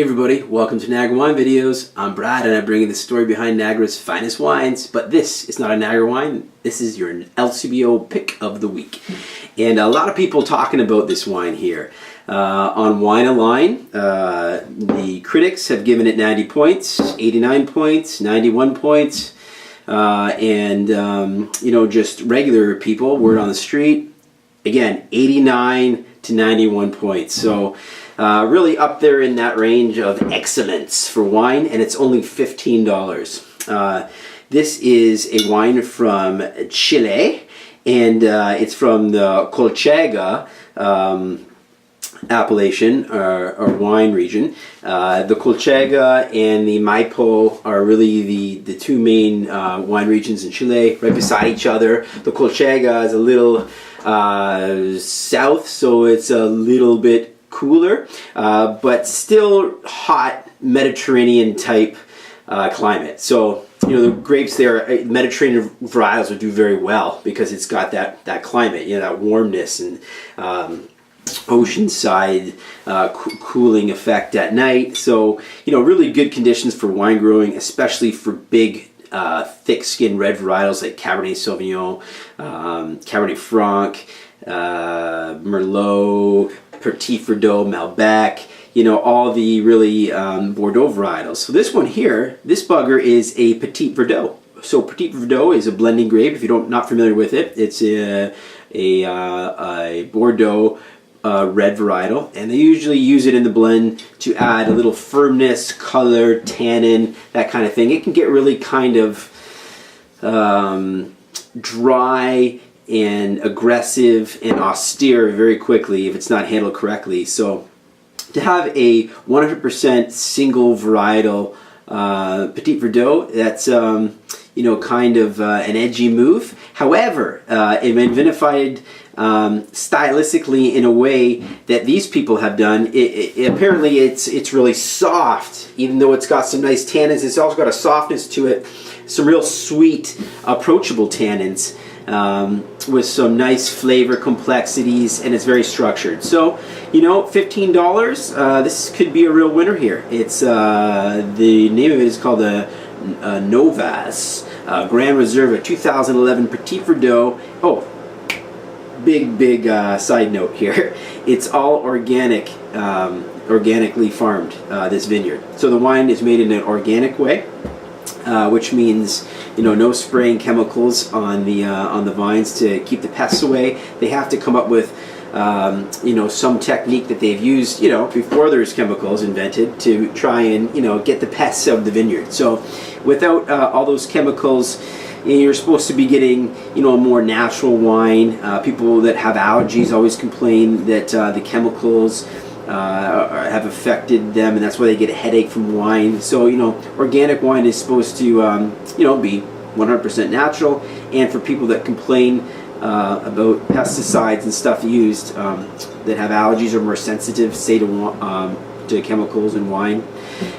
Hey everybody, welcome to Niagara Wine Videos. I'm Brad and I bring you the story behind Niagara's finest wines. But this is not a Niagara wine, this is your LCBO pick of the week. And a lot of people talking about this wine here. On Wine Align, the critics have given it 90 points, 89 points, 91 points. Just regular people, word on the street, again, 89 to 91 points. So really up there in that range of excellence for wine, and it's only $15. This is a wine from Chile, and it's from the Colchagua appellation or wine region. The Colchagua and the Maipo are really the two main wine regions in Chile, right beside each other. The Colchagua is a little south, so it's a little bit cooler, but still hot Mediterranean type climate. So the grapes there, Mediterranean varietals would do very well because it's got that climate, that warmness and oceanside cooling effect at night. So really good conditions for wine growing, especially for big thick-skinned red varietals like Cabernet Sauvignon, Cabernet Franc, Merlot, Petit Verdot, Malbec, all the really Bordeaux varietals. So this one here, this bugger is a Petit Verdot. So Petit Verdot is a blending grape. If you're not familiar with it, it's a Bordeaux red varietal, and they usually use it in the blend to add a little firmness, color, tannin, that kind of thing. It can get really kind of dry and aggressive and austere very quickly if it's not handled correctly. So to have a 100% single varietal Petit Verdot, that's kind of an edgy move. However, it been vinified stylistically in a way that these people have done. Apparently it's really soft, even though it's got some nice tannins. It's also got a softness to it, some real sweet, approachable tannins, with some nice flavor complexities, and it's very structured. So, $15, this could be a real winner here. It's the name of it is called a NOVAS Grand Reserve, a 2011 Petit Verdot. Oh, big side note here. It's all organic, organically farmed, this vineyard. So the wine is made in an organic way, which means no spraying chemicals on the vines to keep the pests away. They have to come up with some technique that they've used before there's chemicals invented to try and get the pests out of the vineyard. So without all those chemicals, you're supposed to be getting a more natural wine. People that have allergies always complain that the chemicals have affected them, and that's why they get a headache from wine. So organic wine is supposed to be 100% natural. And for people that complain about pesticides and stuff used, that have allergies or more sensitive, say to chemicals in wine,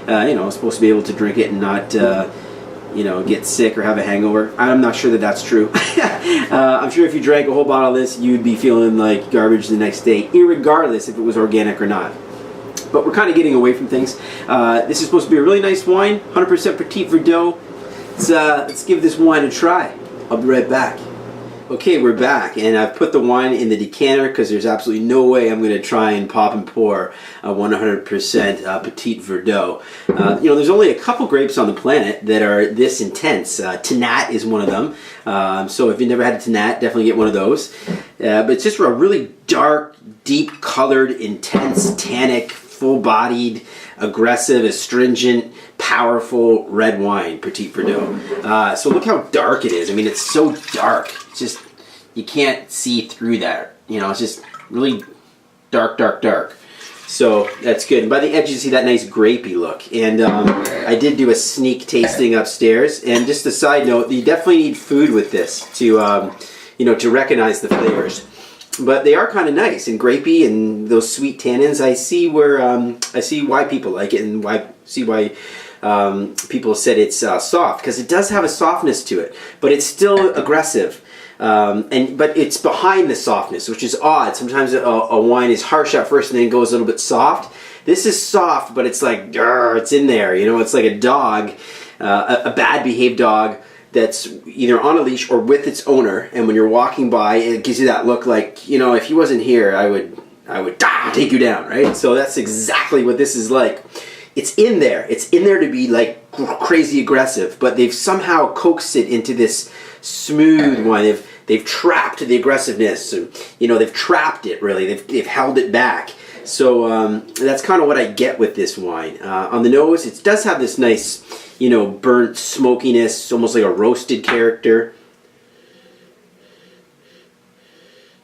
supposed to be able to drink it and not get sick or have a hangover. I'm not sure that that's true. I'm sure if you drank a whole bottle of this, you'd be feeling like garbage the next day, irregardless if it was organic or not. But we're kind of getting away from things. This is supposed to be a really nice wine, 100% Petit Verdot. Let's give this wine a try. I'll be right back. Okay, we're back, and I've put the wine in the decanter because there's absolutely no way I'm going to try and pop and pour a 100% Petit Verdot. There's only a couple grapes on the planet that are this intense. Tannat is one of them. So if you've never had a Tannat, definitely get one of those. But it's just a really dark, deep-colored, intense, tannic, full-bodied, aggressive, astringent, powerful red wine, Petit Verdot. So look how dark it is. I mean, it's so dark. It's just, you can't see through that. It's just really dark, dark, dark. So that's good. And by the edges, you see that nice grapey look. And I did do a sneak tasting upstairs. And just a side note, you definitely need food with this to, to recognize the flavors. But they are kind of nice and grapey, and those sweet tannins. I see why people like it, and why people said it's soft, because it does have a softness to it, but it's still aggressive. But it's behind the softness, which is odd. Sometimes a wine is harsh at first and then goes a little bit soft. This is soft, but it's like, it's in there. You know, it's like a dog, a bad behaved dog that's either on a leash or with its owner. And when you're walking by, it gives you that look like, you know, if he wasn't here, I would take you down, right? So that's exactly what this is like. It's in there. It's in there to be like crazy aggressive, but they've somehow coaxed it into this smooth wine. They've trapped the aggressiveness, and you know, they've trapped it really. They've held it back. So that's kind of what I get with this wine. On the nose, it does have this nice, you know, burnt smokiness, almost like a roasted character.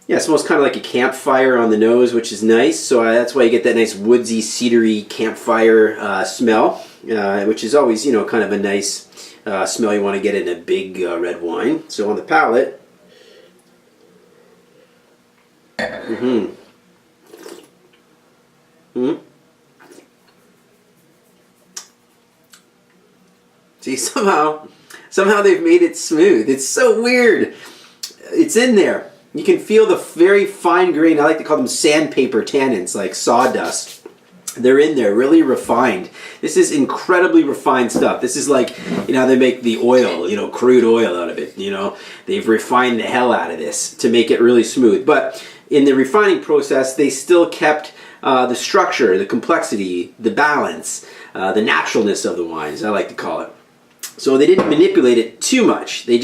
Yeah, it smells kind of like a campfire on the nose, which is nice. So that's why you get that nice woodsy, cedary campfire smell, which is always, you know, kind of a nice smell you want to get in a big red wine. So on the palate, See, somehow they've made it smooth. It's so weird. It's in there. You can feel the very fine grain. I like to call them sandpaper tannins, like sawdust. They're in there, really refined. This is incredibly refined stuff. This is like, you know, they make the oil, you know, crude oil out of it. You know, they've refined the hell out of this to make it really smooth. But in the refining process, they still kept the structure, the complexity, the balance, the naturalness of the wine, as I like to call it. So they didn't manipulate it too much. They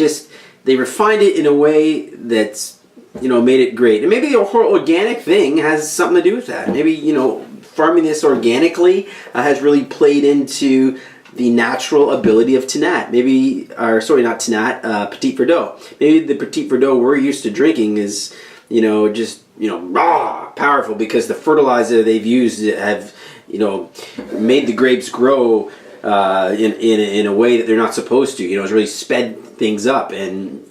refined it in a way that's, you know, made it great. And maybe the whole organic thing has something to do with that. Maybe, you know, farming this organically has really played into the natural ability of Tannat. Maybe, or sorry, not Tannat, Petit Verdot. Maybe the Petit Verdot we're used to drinking is, you know, just, you know, raw, powerful, because the fertilizer they've used have, you know, made the grapes grow in a way that they're not supposed to. You know, it's really sped things up and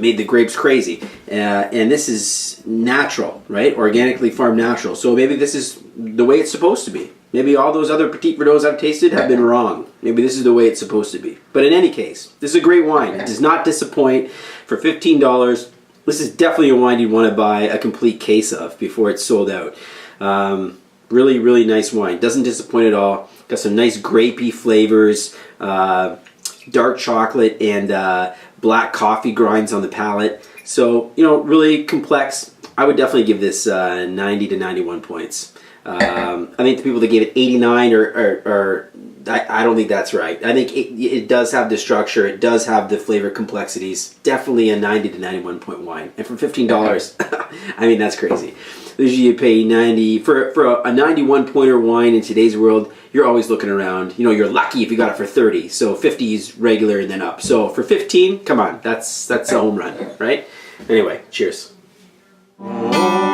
made the grapes crazy. And this is natural, right? Organically farmed natural. So maybe this is the way it's supposed to be. Maybe all those other Petit Verdots I've tasted have been wrong. Maybe this is the way it's supposed to be. But in any case, this is a great wine. It does not disappoint. For $15, this is definitely a wine you'd want to buy a complete case of before it's sold out. Really, really nice wine. Doesn't disappoint at all. Got some nice grapey flavors, dark chocolate and black coffee grinds on the palate. So, you know, really complex. I would definitely give this 90 to 91 points. I think the people that gave it 89 I don't think that's right. I think it does have the structure. It does have the flavor complexities. Definitely a 90 to 91 point wine. And for $15, I mean, that's crazy. Usually you pay 90 for a 91 pointer wine in today's world. You're always looking around. You know, you're lucky if you got it for 30. So 50 is regular and then up. So for 15, come on, that's a home run, right? Anyway, cheers. Oh.